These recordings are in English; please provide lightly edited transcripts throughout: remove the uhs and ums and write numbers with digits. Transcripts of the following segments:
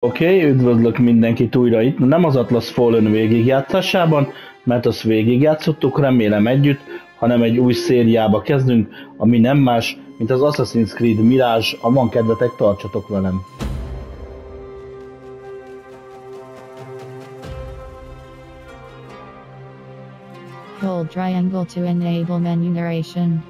Oké, üdvözlök mindenkit újra itt, nem az Atlas Fallen végigjátszásában, mert azt végigjátszottuk, remélem együtt, hanem egy új szériába kezdünk, ami nem más, mint az Assassin's Creed Mirage. Ha van kedvetek, tartsatok velem! Hold triangle to enable menu narration.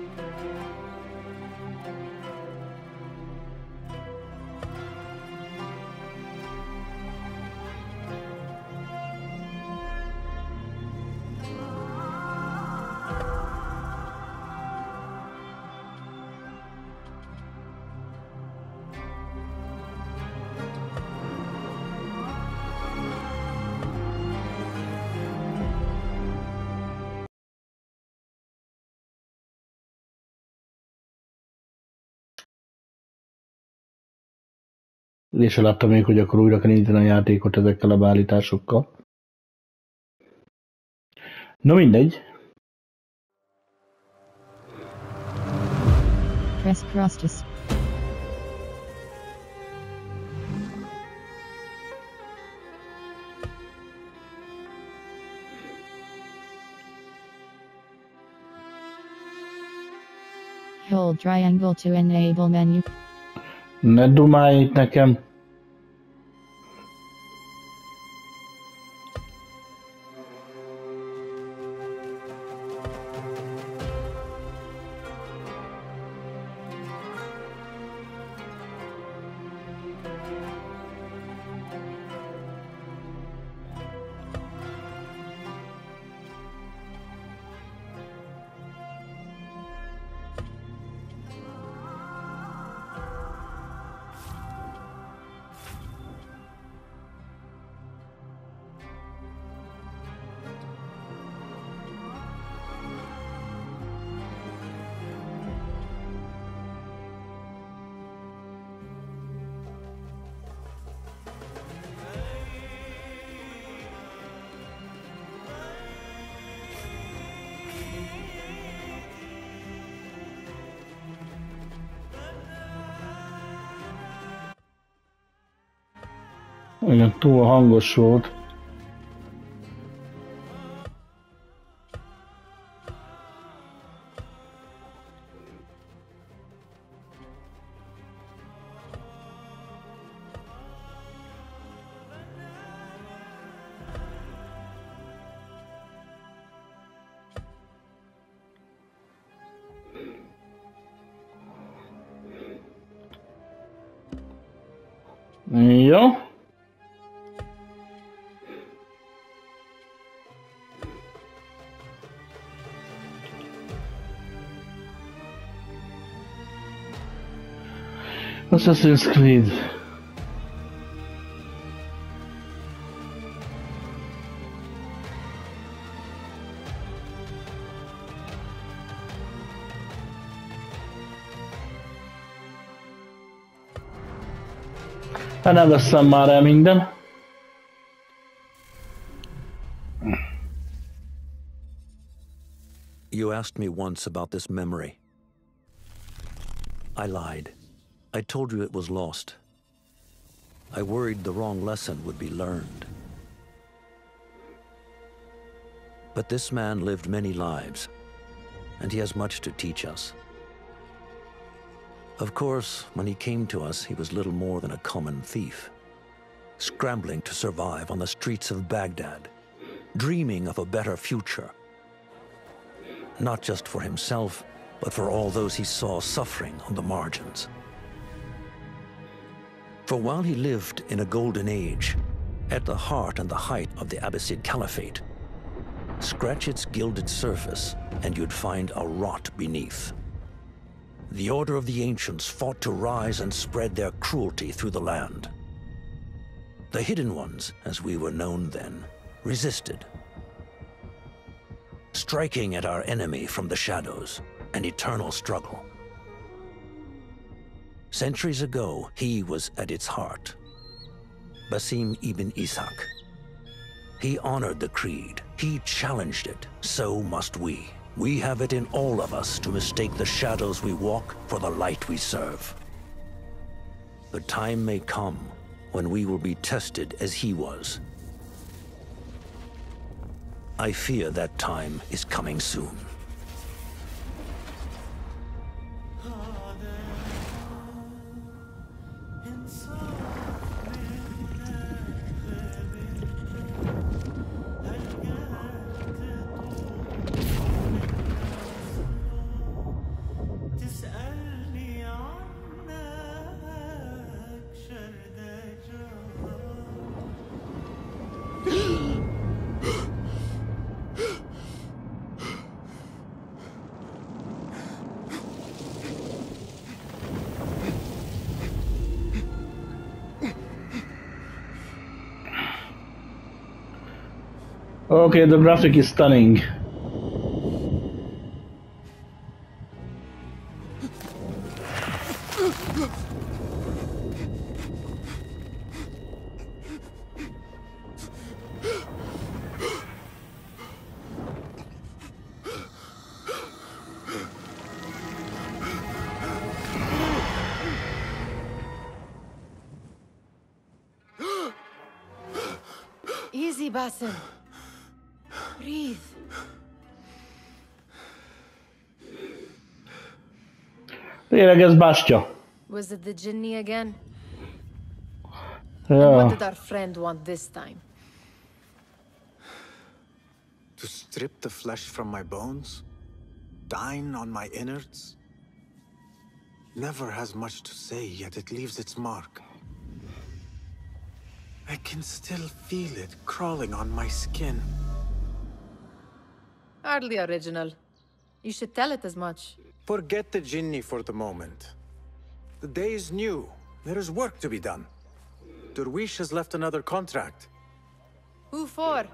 És láttam még, hogy akkor újra kell indítani a játékot ezekkel a beállításokkal. No mindegy. Press cross to hold triangle to enable menu. Ne dumálj itt nekem! Igen, túl hangos volt. Jó. Assassin's Creed. Hát nem veszem már el minden. You asked me once about this memory. I lied. I told you it was lost. I worried the wrong lesson would be learned. But this man lived many lives, and he has much to teach us. Of course, when he came to us, he was little more than a common thief, scrambling to survive on the streets of Baghdad, dreaming of a better future. Not just for himself, but for all those he saw suffering on the margins. For while he lived in a golden age, at the heart and the height of the Abbasid Caliphate, scratch its gilded surface and you'd find a rot beneath. The Order of the Ancients fought to rise and spread their cruelty through the land. The Hidden Ones, as we were known then, resisted, striking at our enemy from the shadows, an eternal struggle. Centuries ago, he was at its heart, Basim ibn Ishaq. He honored the creed, he challenged it, so must we. We have it in all of us to mistake the shadows we walk for the light we serve. The time may come when we will be tested as he was. I fear that time is coming soon. Okay, the graphic is stunning. Easy, Basim. Breathe. Tényleg ez Bastya. Was it the Jinni again? And Yeah. what did our friend want this time? To strip the flesh from my bones? Dine on my innards? Never has much to say, yet it leaves its mark. I can still feel it crawling on my skin. Hardly original. You should tell it as much. Forget the Jinni for the moment. The day is new. There is work to be done. Derwish has left another contract. Who for?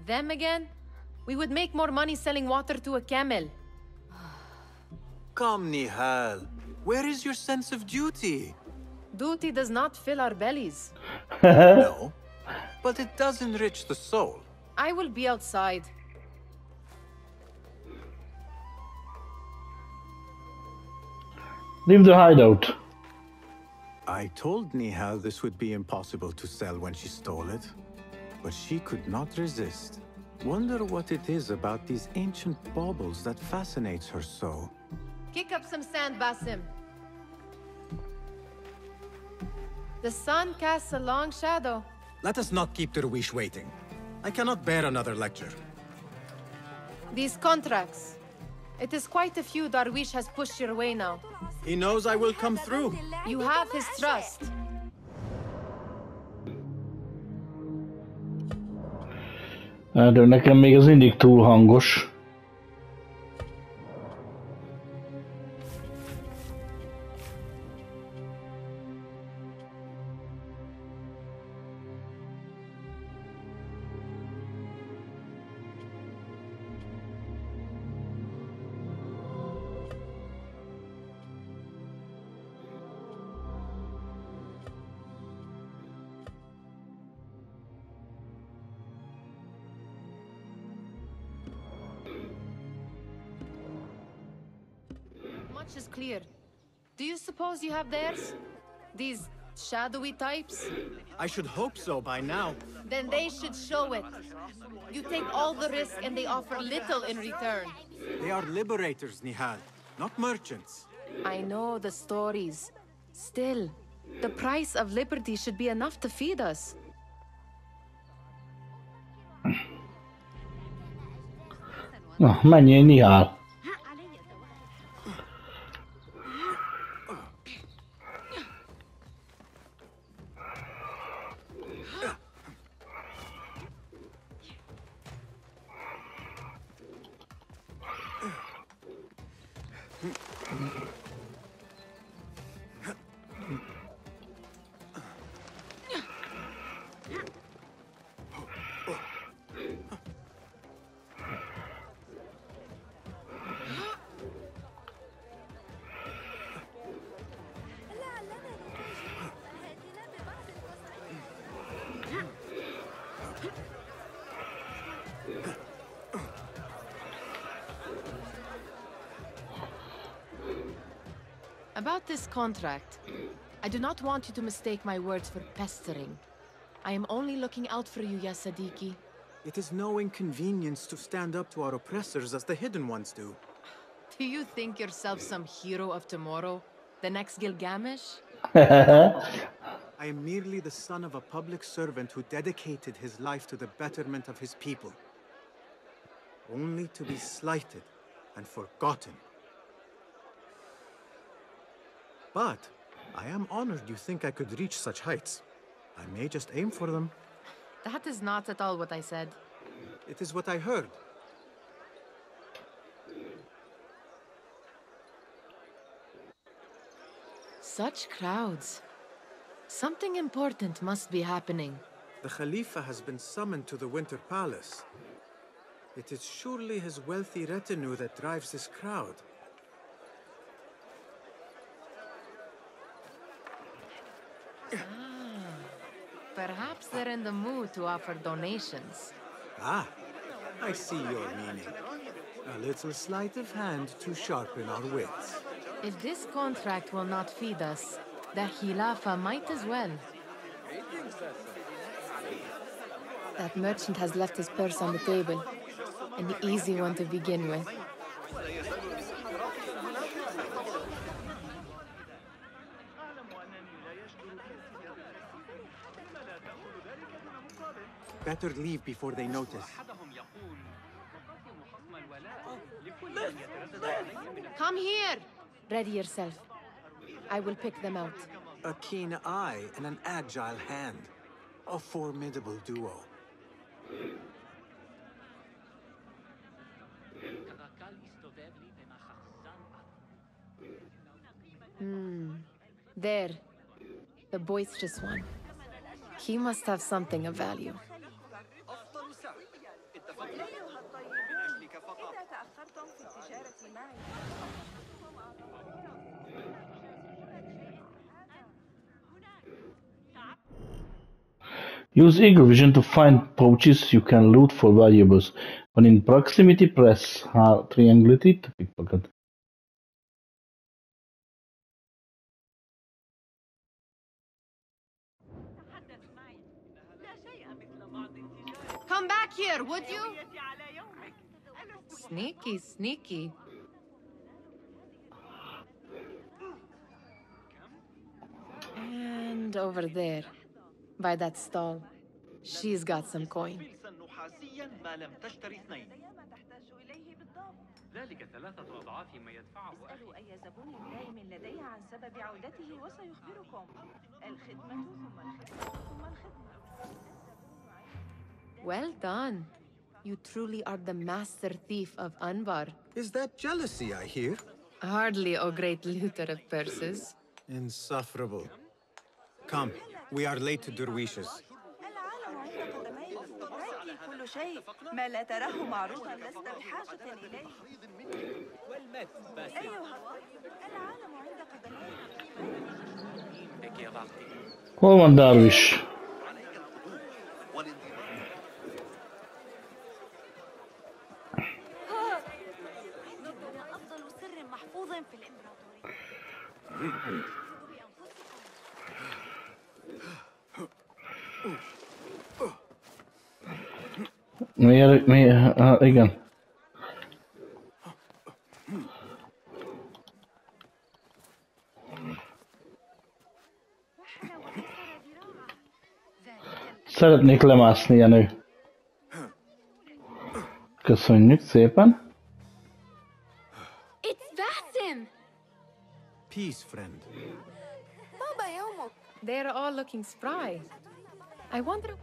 Them again? We would make more money selling water to a camel. Come, Nihal. Where is your sense of duty? Duty does not fill our bellies. No, but it does enrich the soul. I will be outside. Leave the hideout. I told Nihal this would be impossible to sell when she stole it, but she could not resist. Wonder what it is about these ancient baubles that fascinates her so. Kick up some sand, Basim. The sun casts a long shadow. Let us not keep Derwish waiting. I cannot bear another lecture. These contracts. It is quite a few Darwish has pushed your way now. He knows I will come through. You have his trust. De nekem még az mindig túl hangos. Much is clear. Do you suppose you have theirs? These shadowy types? I should hope so by now. Then they should show it. You take all the risk and they offer little in return. They are liberators, Nihal, not merchants. I know the stories. Still, the price of liberty should be enough to feed us. Na, menjél, Nihal. About this contract, I do not want you to mistake my words for pestering. I am only looking out for you, ya Sadiki. It is no inconvenience to stand up to our oppressors as the Hidden Ones do. Do you think yourself some hero of tomorrow? The next Gilgamesh? I am merely the son of a public servant who dedicated his life to the betterment of his people. Only to be slighted and forgotten. But I am honored you think I could reach such heights. I may just aim for them. That is not at all what I said. It is what I heard. Such crowds. Something important must be happening. The Khalifa has been summoned to the Winter Palace. It is surely his wealthy retinue that drives this crowd. Perhaps they're in the mood to offer donations. Ah, I see your meaning. A little sleight of hand to sharpen our wits. If this contract will not feed us, the Khilafa might as well. That merchant has left his purse on the table. An easy one to begin with. Better leave before they notice. Come here! Ready yourself. I will pick them out. A keen eye and an agile hand. A formidable duo. There. The boisterous one. He must have something of value. Use eagle vision to find pouches you can loot for valuables. When in proximity, press triangle to pickpocket. Come back here, would you? Sneaky, sneaky. And over there, by that stall, she's got some coin. ذلك 3 أضعاف ما يدفعه اسألوا أي زبون دائم لدي عن سبب عودته وسيخبركم. الخدمة ثم الخدمة ثم الخدمة. Well done. You truly are the master thief of Anbar. Is that jealousy I hear? Hardly, O great looter of purses. Insufferable. Come, we are late to Derwishes. العالم عند قدميك. رأيك كل شيء. ما لا تراه معروفا لست بحاجة إليه. أيها العالم عند قدميك. Hol van Darwish? أفضل سر محفوظ في الإمبراطورية. Igen. Szeretnék lemászni, Jenő. Köszönjük szépen. It's Basim! Peace, friend. بابا يومك. They're all looking spry. I wonder...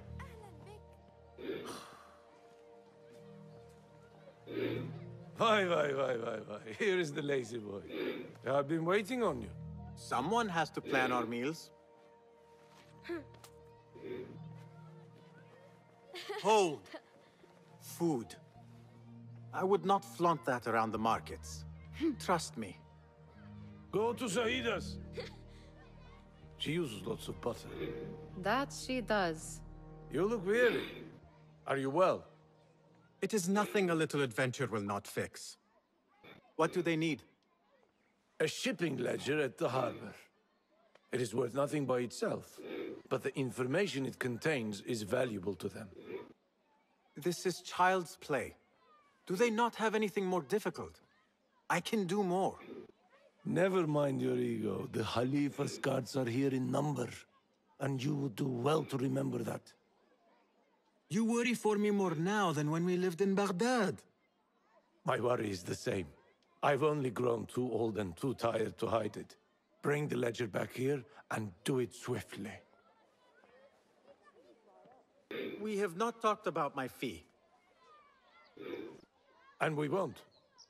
Why. Here is the lazy boy. I've been waiting on you. Someone has to plan our meals. Hold. Food. I would not flaunt that around the markets. Trust me. Go to Sahida's. She uses lots of butter. That she does. You look weary. Are you well? It is nothing a little adventure will not fix. What do they need? A shipping ledger at the harbor. It is worth nothing by itself, but the information it contains is valuable to them. This is child's play. Do they not have anything more difficult? I can do more. Never mind your ego. The Khalifa's guards are here in number, and you would do well to remember that. You worry for me more now than when we lived in Baghdad. My worry is the same. I've only grown too old and too tired to hide it. Bring the ledger back here, and do it swiftly. We have not talked about my fee. And we won't.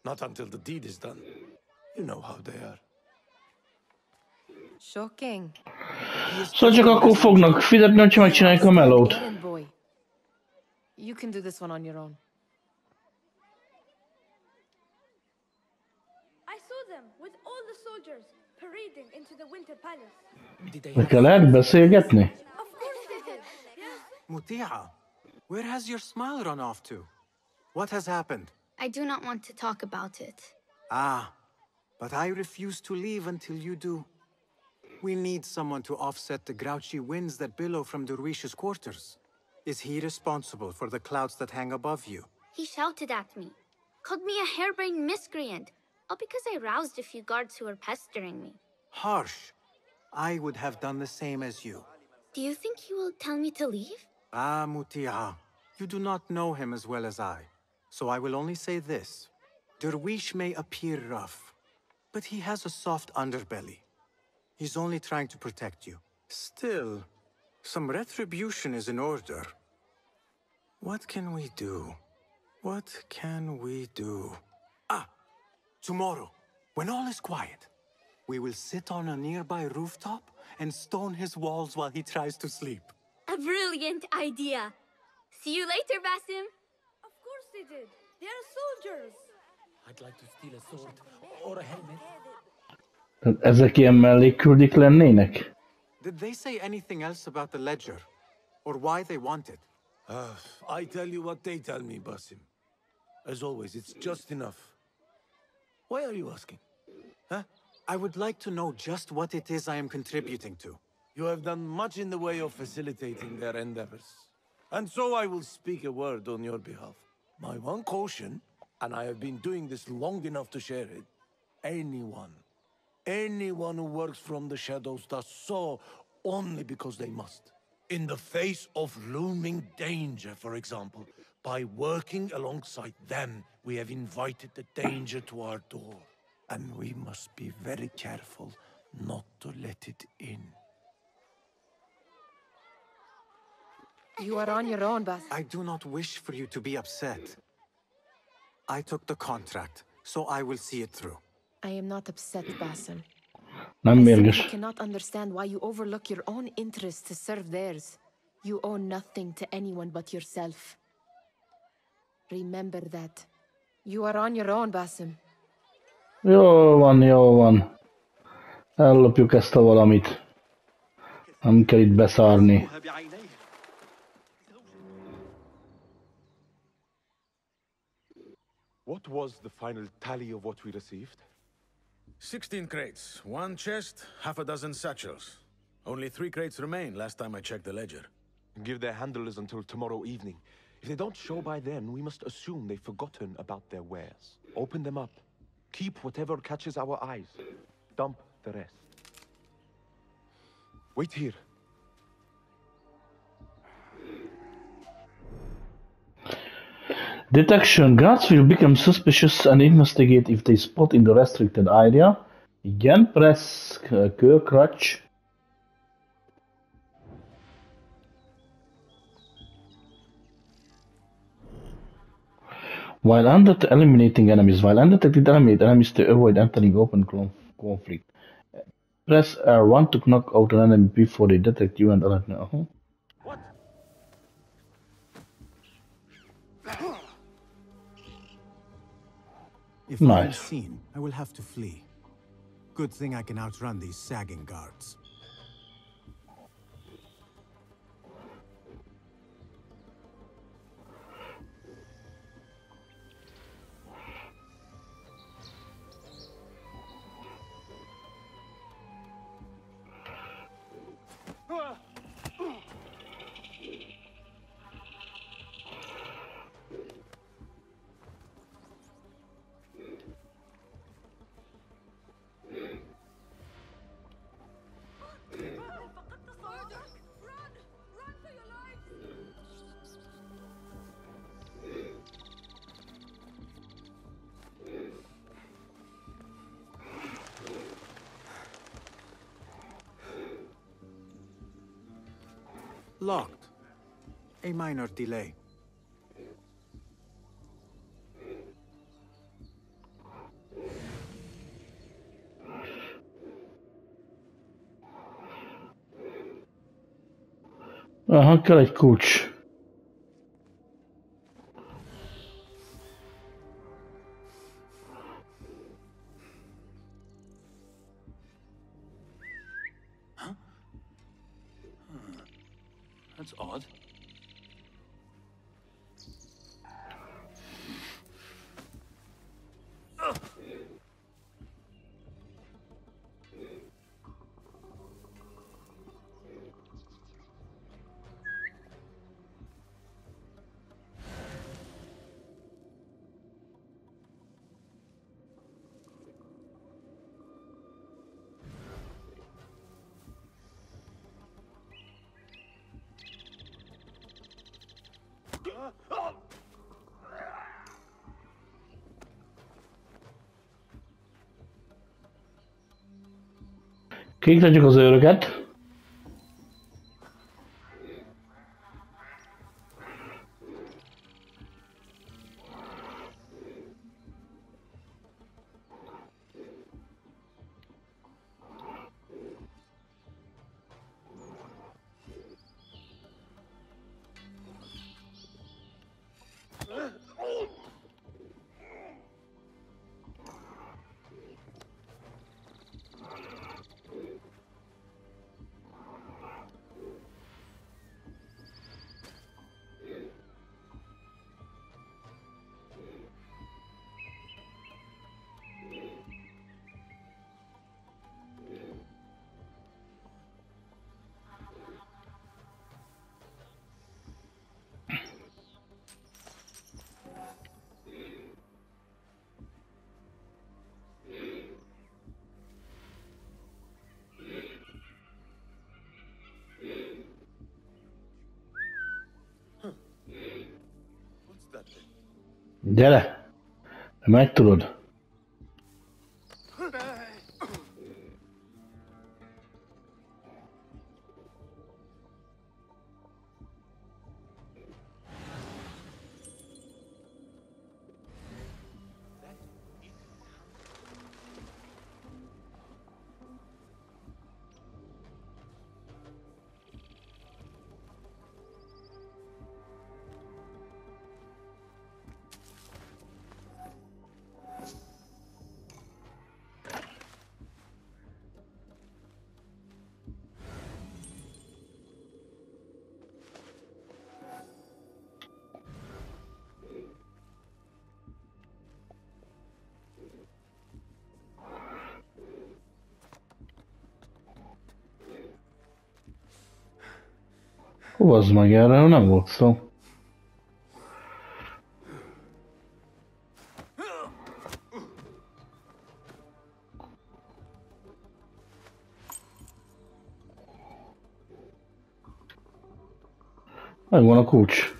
Not until the deed is done. You know how they are. Shocking. Szóval csak akkor fognak fizetni, hogyha megcsinálják a melót. Errand boy. You can do this one on your own. I saw them with all the soldiers parading into the Winter Palace. Nekkel lehet beszélgetni? Of course they did. Yes. Muti'a, where has your smile run off to? What has happened? I do not want to talk about it. Ah, but I refuse to leave until you do. We need someone to offset the grouchy winds that billow from Derwish's quarters. Is he responsible for the clouds that hang above you? He shouted at me, called me a harebrained miscreant, all because I roused a few guards who were pestering me. Harsh. I would have done the same as you. Do you think he will tell me to leave? Ah, Muti'a, you do not know him as well as I. So I will only say this. Derwish may appear rough, but he has a soft underbelly. He's only trying to protect you. Still, some retribution is in order. What can we do? What can we do? Ah! Tomorrow, when all is quiet, we will sit on a nearby rooftop and stone his walls while he tries to sleep. A brilliant idea. See you later, Basim. Of course they did. They are soldiers. I'd like to steal a sword or a helmet. Ezek ilyen mellékküldik lennének? Did they say anything else about the ledger? Or why they want it? I tell you what they tell me, Basim. As always, it's just enough. Why are you asking? Huh? I would like to know just what it is I am contributing to. You have done much in the way of facilitating their endeavors. And so I will speak a word on your behalf. My one caution, and I have been doing this long enough to share it, anyone who works from the shadows does so only because they must. In the face of looming danger, for example, by working alongside them, we have invited the danger to our door. And we must be very careful not to let it in. You are on your own, Bas. I do not wish for you to be upset. I took the contract, so I will see it through. I am not upset, Basim. Nem I mérges. cannot understand why you overlook your own interests to serve theirs. You owe nothing to anyone but yourself. Remember that. You are on your own, Basim. Jó van, jó van. Ellopjuk ezt a valamit. Nem kell itt beszárni. What was the final tally of what we received? 16 crates, 1 chest, half a dozen satchels. Only 3 crates remain last time I checked the ledger. Give their handlers until tomorrow evening. If they don't show by then, we must assume they've forgotten about their wares. Open them up. Keep whatever catches our eyes. Dump the rest. Wait here. Detection. Guards will become suspicious and investigate if they spot in the restricted area. Igen, press kör, crutch. While eliminating enemies. While undetected, eliminate enemies to avoid entering open conflict. Press R1 to knock out an enemy before they detect you and alert me. If I am seen, I will have to flee. Good thing I can outrun these sagging guards. Locked. A minor delay. Aha, kell egy kulcs. That's odd. Kiiktatjuk az őröket. Gyere! Meg tudod. Hozd meg, erről nem volt szó. Megvan a kulcs.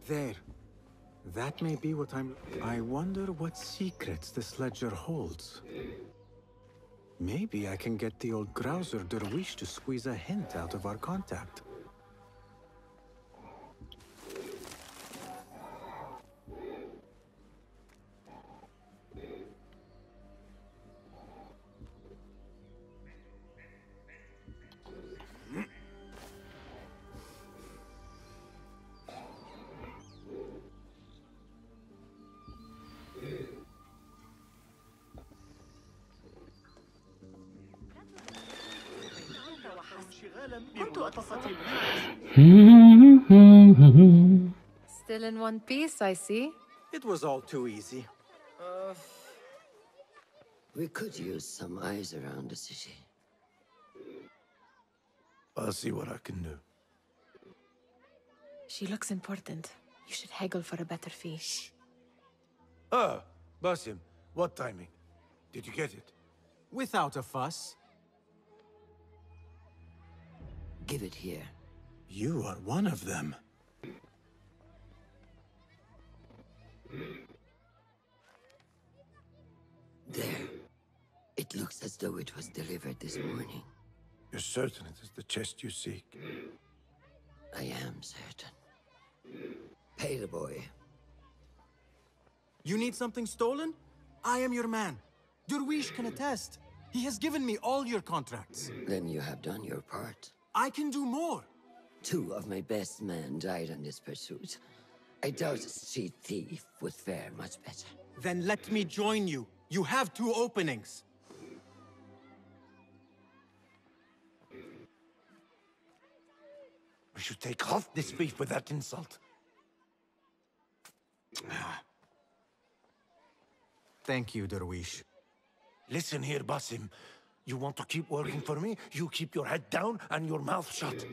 There. That may be what I wonder what secrets this ledger holds. Maybe I can get the old grouser Derwish to squeeze a hint out of our contact. كنت أتخطى Still in one piece, I see. It was all too easy. We could use some eyes around the city. I'll see what I can do. She looks important. You should haggle for a better fee. Ah, Basim, what timing? Did you get it? Without a fuss. Give it here. You are one of them. There. It looks as though it was delivered this morning. You're certain it is the chest you seek? I am certain. Pay the boy. You need something stolen? I am your man. Derwish can attest. He has given me all your contracts. Then you have done your part. I can do more. 2 of my best men died in this pursuit. I doubt a street thief would fare much better. Then let me join you. You have 2 openings. We should take off this beef with that insult. Thank you, Derwish. Listen here, Basim. You want to keep working for me? You keep your head down and your mouth shut.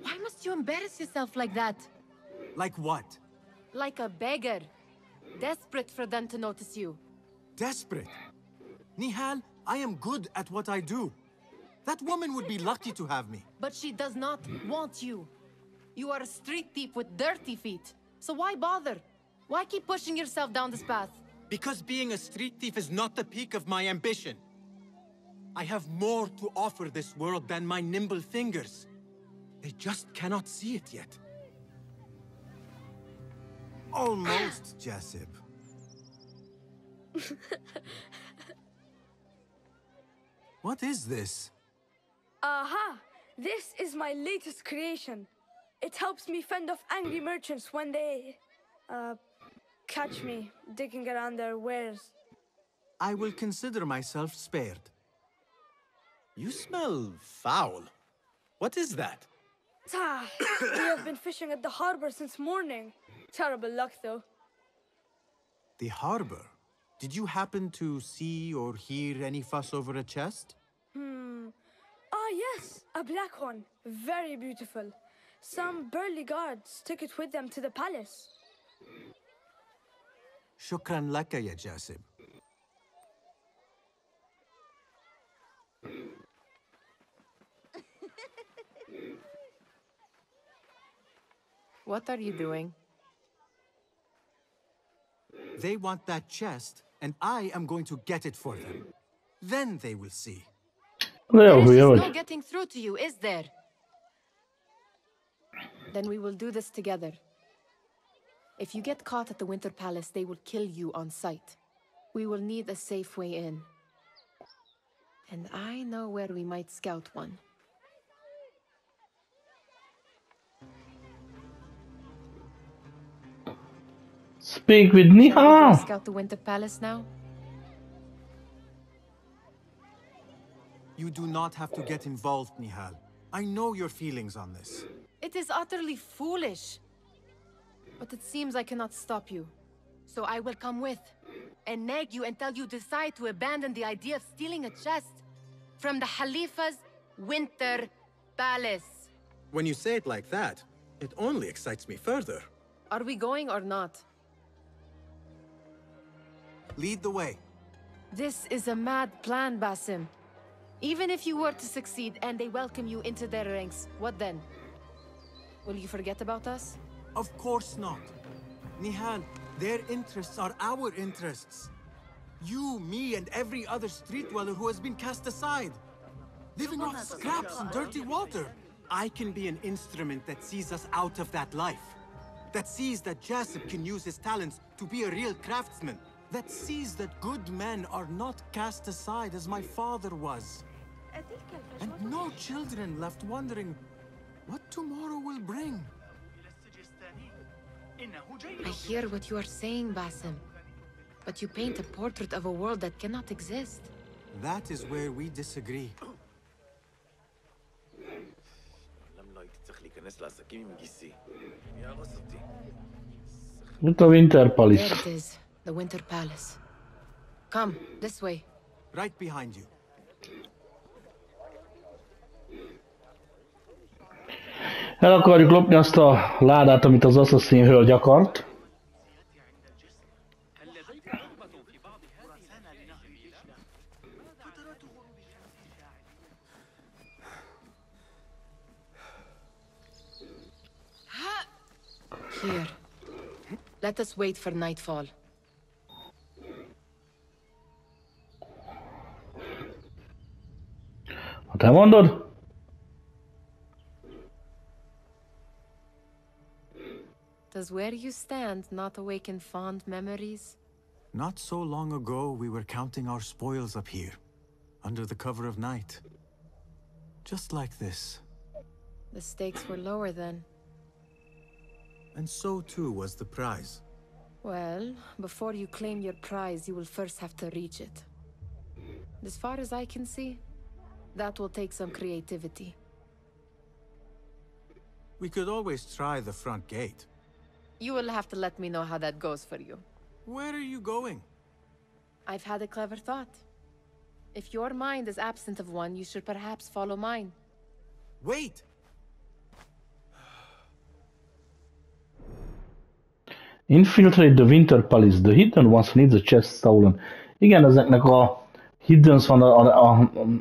Why must you embarrass yourself like that? Like what? Like a beggar. Desperate for them to notice you. Desperate? Nihal, I am good at what I do. That woman would be lucky to have me. But she does not want you. You are a street thief with dirty feet. So why bother? Why keep pushing yourself down this path? Because being a street thief is not the peak of my ambition. I have more to offer this world than my nimble fingers. They just cannot see it yet. Almost, Jasib. What is this? Aha! This is my latest creation. It helps me fend off angry merchants when they... catch me digging around their wares. I will consider myself spared. You smell foul. What is that? We have been fishing at the harbor since morning. Terrible luck, though. The harbor? Did you happen to see or hear any fuss over a chest? Ah, yes, a black one. Very beautiful. Some burly guards took it with them to the palace. Shukran laka, ya Jasib. What are you doing? They want that chest, and I am going to get it for them. Then they will see. There is no getting through to you, is there? Then we will do this together. If you get caught at the Winter Palace, they will kill you on sight. We will need a safe way in. And I know where we might scout one. Speak with Nihal. Scout the Winter Palace now? You do not have to get involved, Nihal. I know your feelings on this. It is utterly foolish. But it seems I cannot stop you. So I will come with, and nag you until you decide to abandon the idea of stealing a chest from the Khalifa's Winter Palace. When you say it like that, it only excites me further. Are we going or not? Lead the way. This is a mad plan, Basim. Even if you were to succeed and they welcome you into their ranks, what then? Will you forget about us? Of course not. Nihal, their interests are our interests. You, me, and every other street dweller who has been cast aside. Living off scraps and dirty water. I can be an instrument that sees us out of that life. That sees that Jasib can use his talents to be a real craftsman. That sees that good men are not cast aside as my father was. And no children left wondering what tomorrow will bring. I hear what you are saying, Basim. But you paint a portrait of a world that cannot exist. That is where we disagree. Mit a Winter There Palace? it is, the Winter Palace. Come, this way. Right behind you. El akarjuk lopni azt a ládát, amit az Assassin hölgy akart. Here. Let us wait for nightfall. Ha te mondod? Does where you stand not awaken fond memories? Not so long ago, we were counting our spoils up here, under the cover of night. Just like this. The stakes were lower then. And so too was the prize. Well, before you claim your prize, you will first have to reach it. As far as I can see, that will take some creativity. We could always try the front gate. You will have to let me know how that goes for you. Where are you going? I've had a clever thought. If your mind is absent of one, you should perhaps follow mine. Wait! Infiltrate the Winter Palace. The hidden ones need the chest stolen. Igen, ezeknek a hiddens van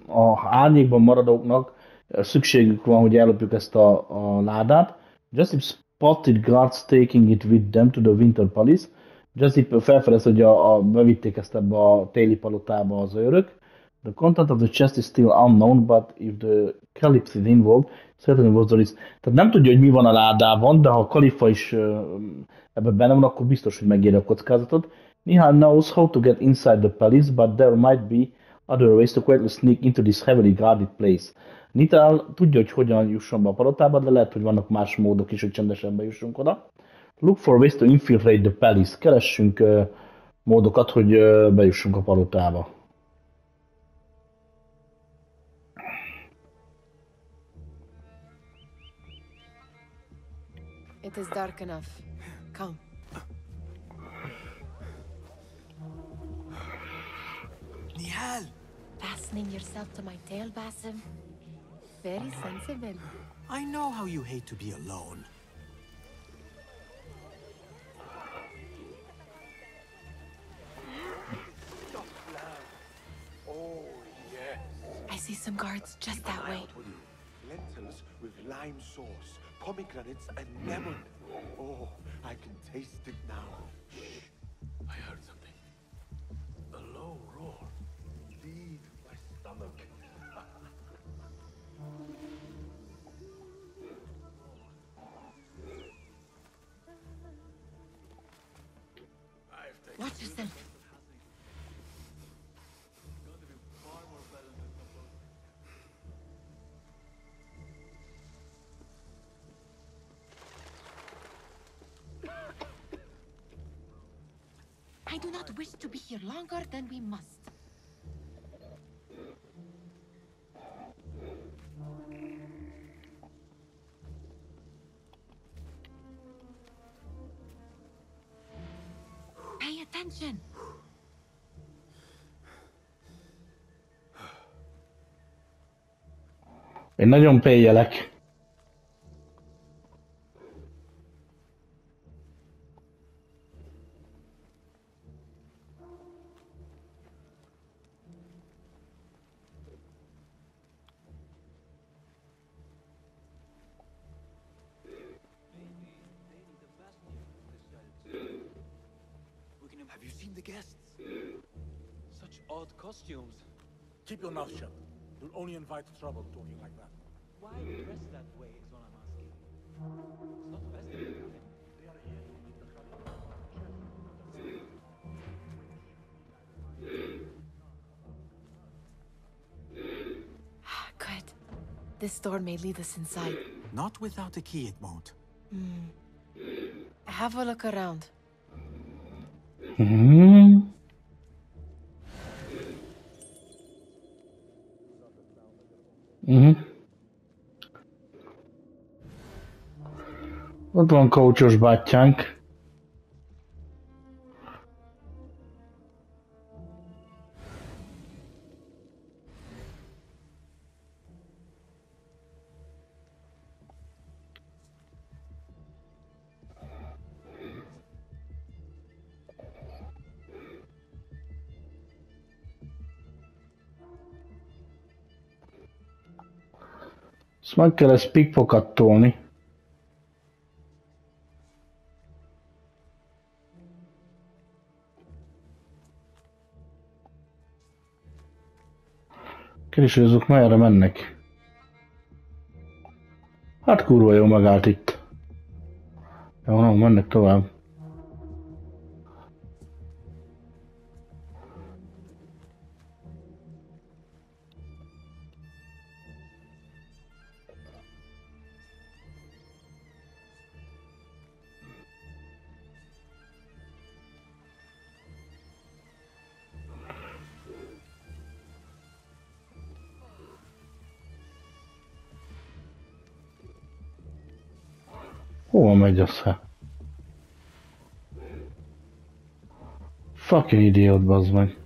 a árnyékban maradóknak szükségük van, hogy ellopjuk ezt a ládát. Jessup spotted guards taking it with them to the Winter Palace. Jessup felfedez, hogy bevitték ezt ebbe a téli palotába az őrök. The content of the chest is still unknown, but if the Caliph is involved, certainly was the risk. Tehát nem tudja, hogy mi van a ládában, de ha a kalifa is ebben benne van, akkor biztos, hogy megéri a kockázatot. Nihal knows how to get inside the palace, but there might be other ways to quietly sneak into this heavily guarded place. Nihal tudja, hogy hogyan jusson be a palotába, de lehet, hogy vannak más módok is, hogy csendesen bejussunk oda. Look for ways to infiltrate the palace. Keressünk módokat, hogy bejussunk a palotába. It is dark enough. Come. Nihal! Fastening yourself to my tail, Basim? Very sensible. I know how you hate to be alone. Oh, yes. I see some guards just that way. Lentils with lime sauce, pomegranates and lemon. Oh, I can taste it now. Shh. I heard something. A low roar. Leave my stomach. Watch yourself. I do not wish to be here longer than we must. Pay attention. Én nagyon pélyelek. Have you seen the guests? Such odd costumes. Keep your mouth shut. You'll only invite trouble talking like that. Why dress that way is what I'm asking. It's not festival. They are here to meet the Good. This door may lead us inside. Not without a key, it won't. Have a look around. Ott van coachos bátyánk. Ezt meg kell ezt pickpockettolni. Kérdés, hogy azok merre mennek? Hát kurva jó megállt itt. Jó, nem, mennek tovább. Hova megy össze? Fucking idiot, bazd meg.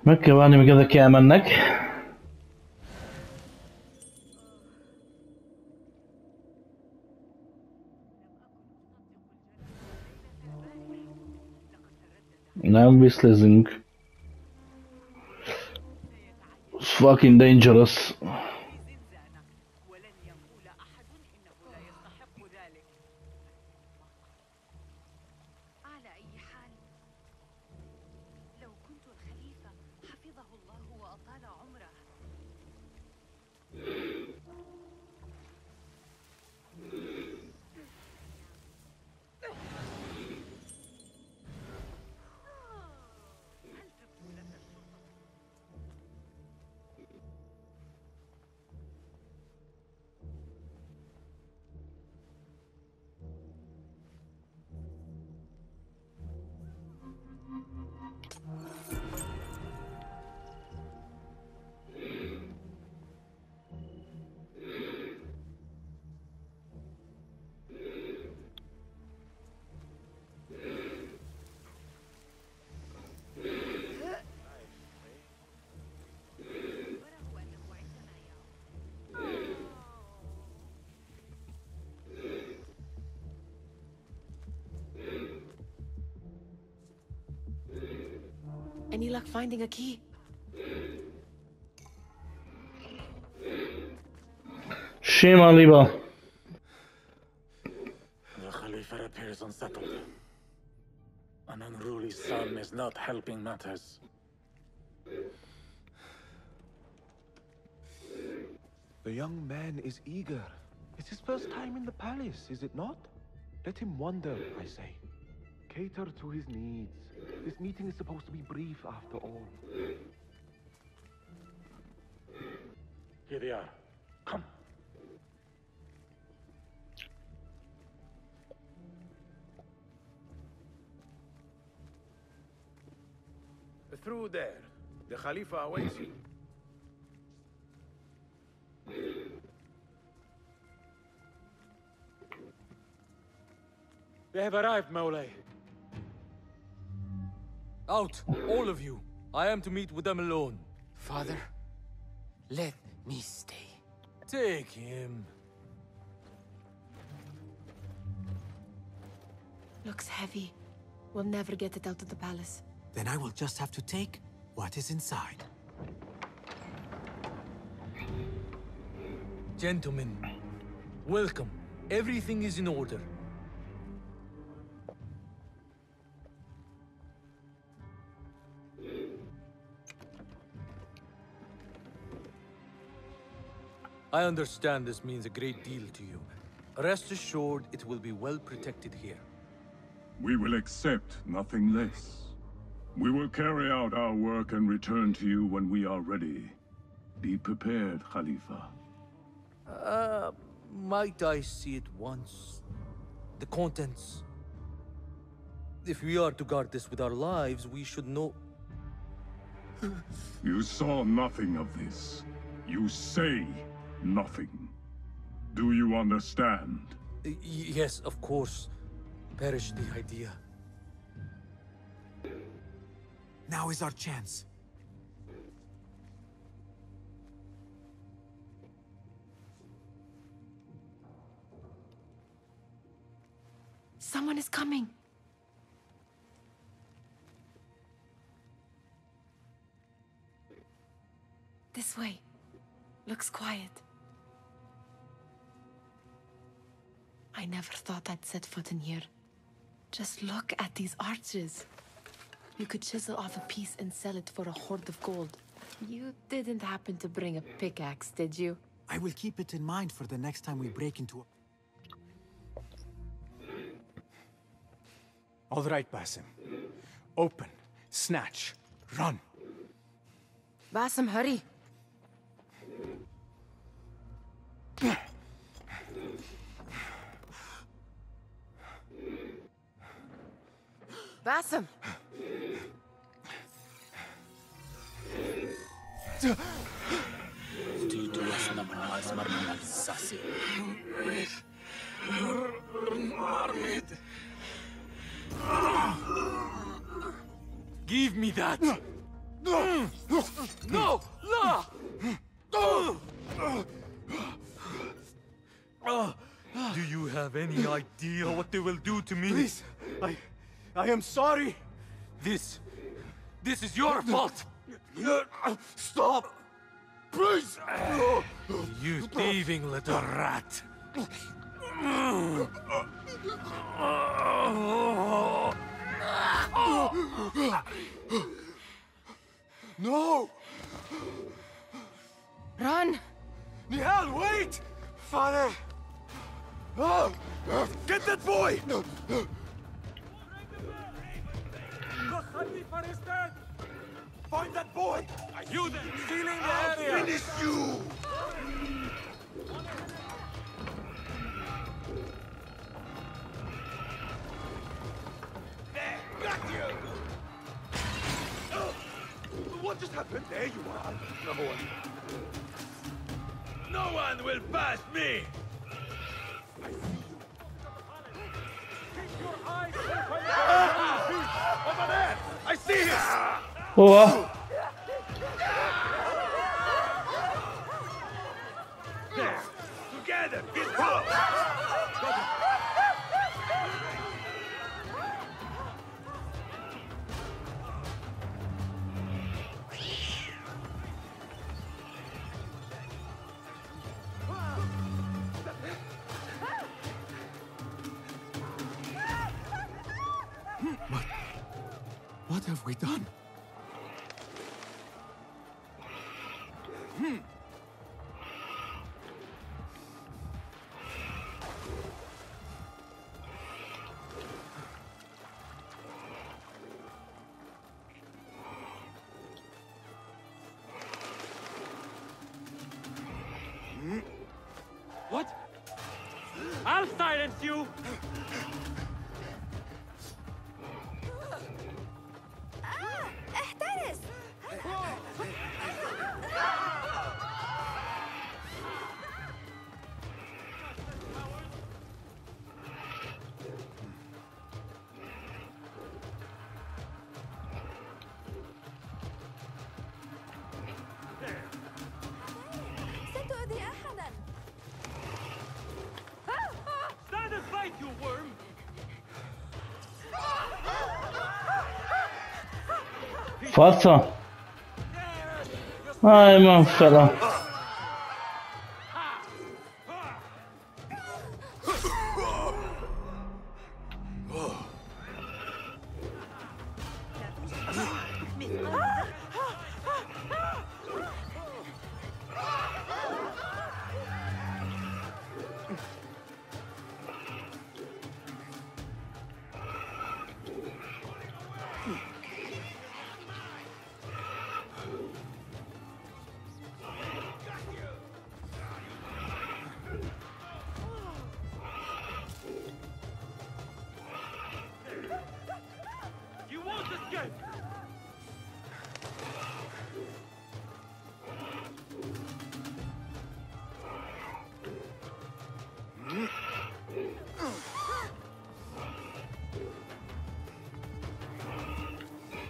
Meg kell várni, míg ezek elmennek. Nem viszlezünk. It's fucking dangerous. Any luck finding a key? Shame on Liba. The Khalifa appears unsettled. An unruly son is not helping matters. The young man is eager. It's his first time in the palace, is it not? Let him wander, I say. Cater to his needs. This meeting is supposed to be brief after all. Here they are. Come. Through there. The Khalifa awaits you. They have arrived, Mawlay. Out, all of you. I am to meet with them alone. Father, let me stay. Take him. Looks heavy. We'll never get it out of the palace. Then I will just have to take what is inside. Gentlemen, welcome. Everything is in order. I understand this means a great deal to you. Rest assured, it will be well protected here. We will accept nothing less. We will carry out our work and return to you when we are ready. Be prepared, Khalifa. Might I see it once? The contents? If we are to guard this with our lives, we should know... You saw nothing of this. You say nothing. Do you understand? Yes, of course. Perish the idea. Now is our chance. Someone is coming. This way. Looks quiet. I never thought I'd set foot in here. Just look at these arches. You could chisel off a piece and sell it for a hoard of gold. You didn't happen to bring a pickaxe, did you? I will keep it in mind for the next time we break into a... All right, Basim. Open, snatch, run. Basim, hurry. Basim! Give me that! No! No! Do you have any idea what they will do to me? Please, I am sorry. This is your fault. Stop! Please! You thieving little rat. No! Run! Nihal, wait! Father! Get that boy! Find that boy! You there! Stealing the I'll area! finish you! There! Got you! What just happened? There you are! No one will pass me! I see you. Keep your eyes open! Over there! I see him! Hova? There! Together! Get close! What have we done? What? I'll silence you! احترس! ستؤذي أحداً. Stand and fight, you worm! Faca? Aj, mam fela.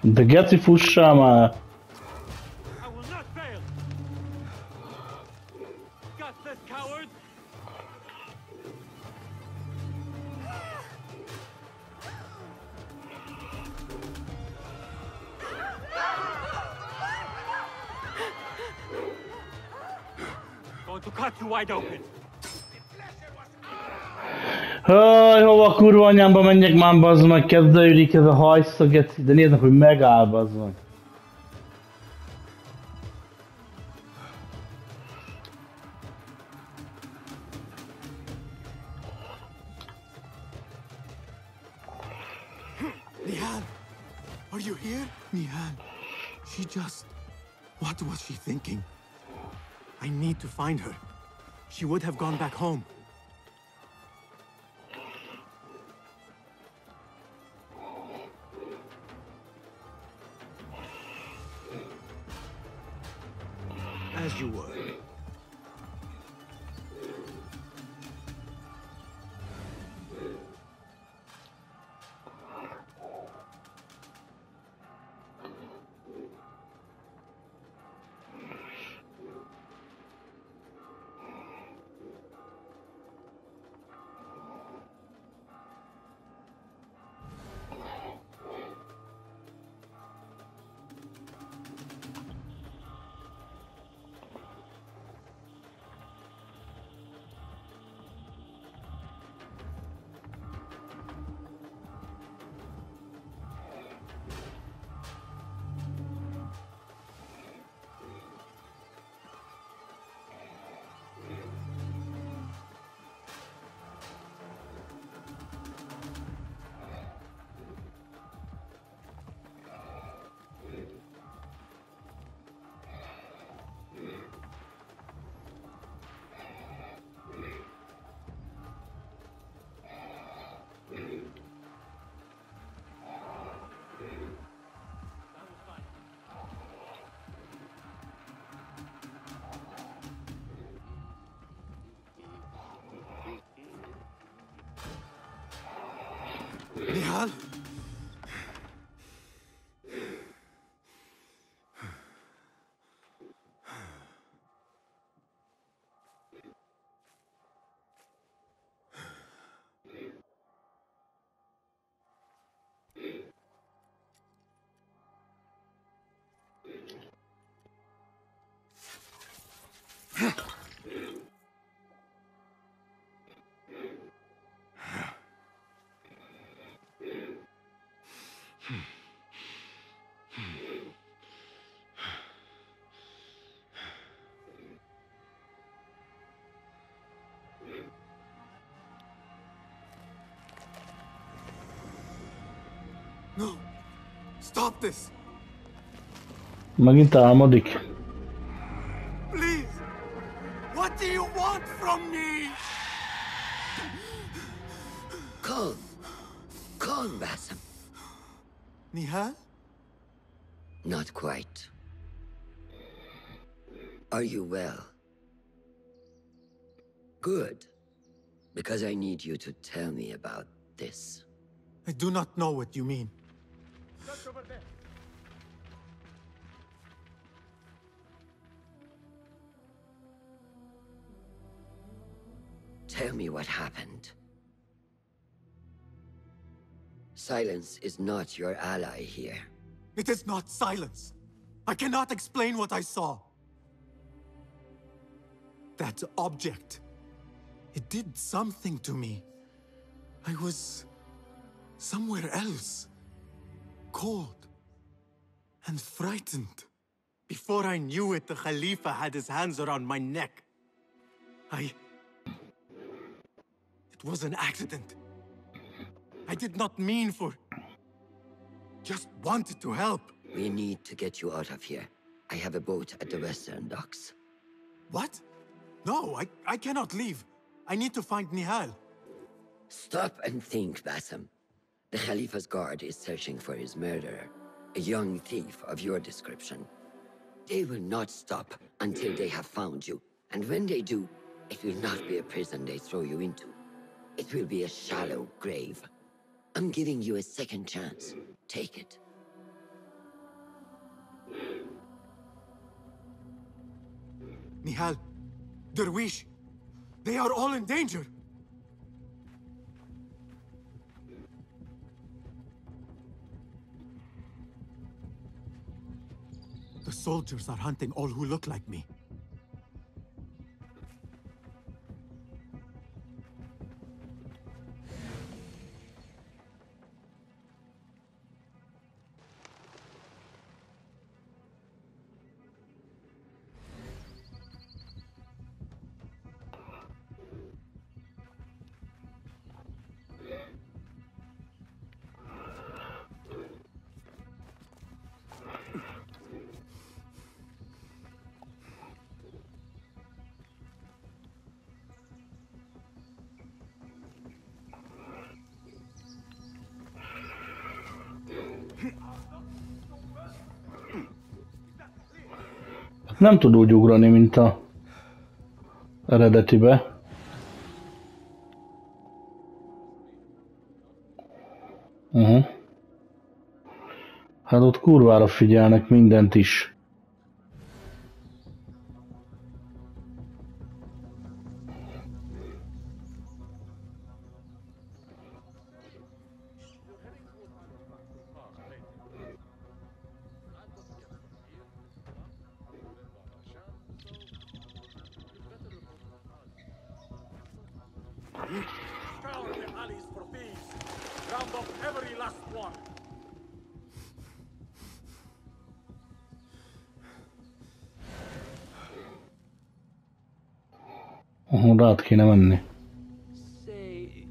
De geci, fussál már! Going to cut you wide open. Haj, hova kurva anyámba menjek már, bazd meg, kezdődik ez a hajsza, geci, de nézd meg, hogy megáll, bazd meg. Nihal! Are you here? Nihal, she just... What was she thinking? I need to find her. She would have gone back home. As you were. Nihal? No! Stop this! Megint álmodik. Please! What do you want from me? Calm. Calm, Basim. Nihal? Not quite. Are you well? Good. Because I need you to tell me about this. I do not know what you mean. Tell me what happened. Silence is not your ally here. It is not silence. I cannot explain what I saw. That object. It did something to me. I was somewhere else. Cold and frightened. Before I knew it, the Khalifa had his hands around my neck. It was an accident. I did not mean for... Just wanted to help. We need to get you out of here. I have a boat at the western docks. What? No, I cannot leave. I need to find Nihal. Stop and think, Basim. The Khalifa's guard is searching for his murderer, a young thief of your description. They will not stop until they have found you. And when they do, it will not be a prison they throw you into. It will be a shallow grave. I'm giving you a second chance. Take it. Nihal, Derwish, they are all in danger. The soldiers are hunting all who look like me. Nem tud úgy ugrani, mint a eredetibe. Hát ott kurvára figyelnek mindent is. Scour the alleys for thieves. Round up every last one. Rád kéne menni. Say,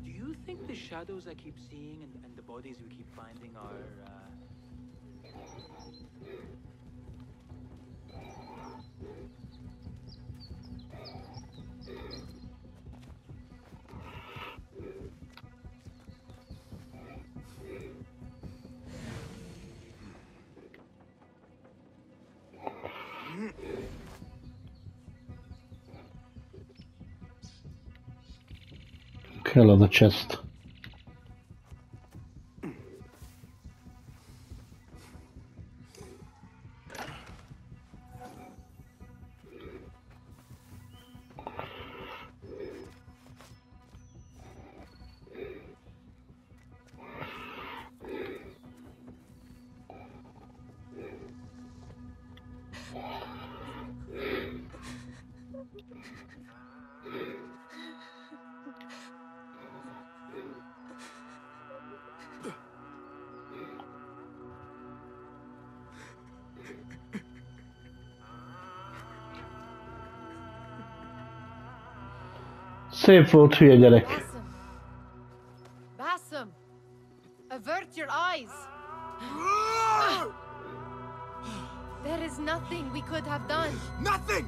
do you think the shadows I keep seeing and the bodies we keep finding are, Kell az a chest. Szép volt, hülye gyerek. Basim, avert your eyes. There is nothing we could have done. Nothing!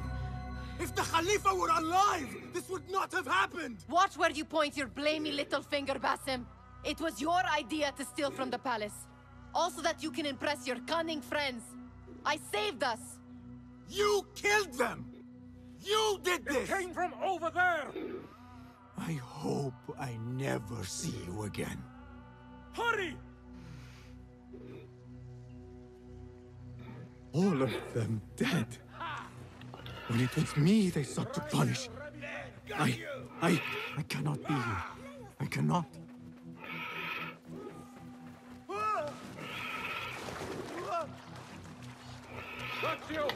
If the Khalifa were alive, this would not have happened! Watch where you point your blamey little finger, Basim. It was your idea to steal from the palace. Also that you can impress your cunning friends. I saved us. You killed them! You did this! It came from over there! I hope I never see you again. Hurry! All of them dead. When it was me they sought to punish. I cannot be here. I cannot. That's you!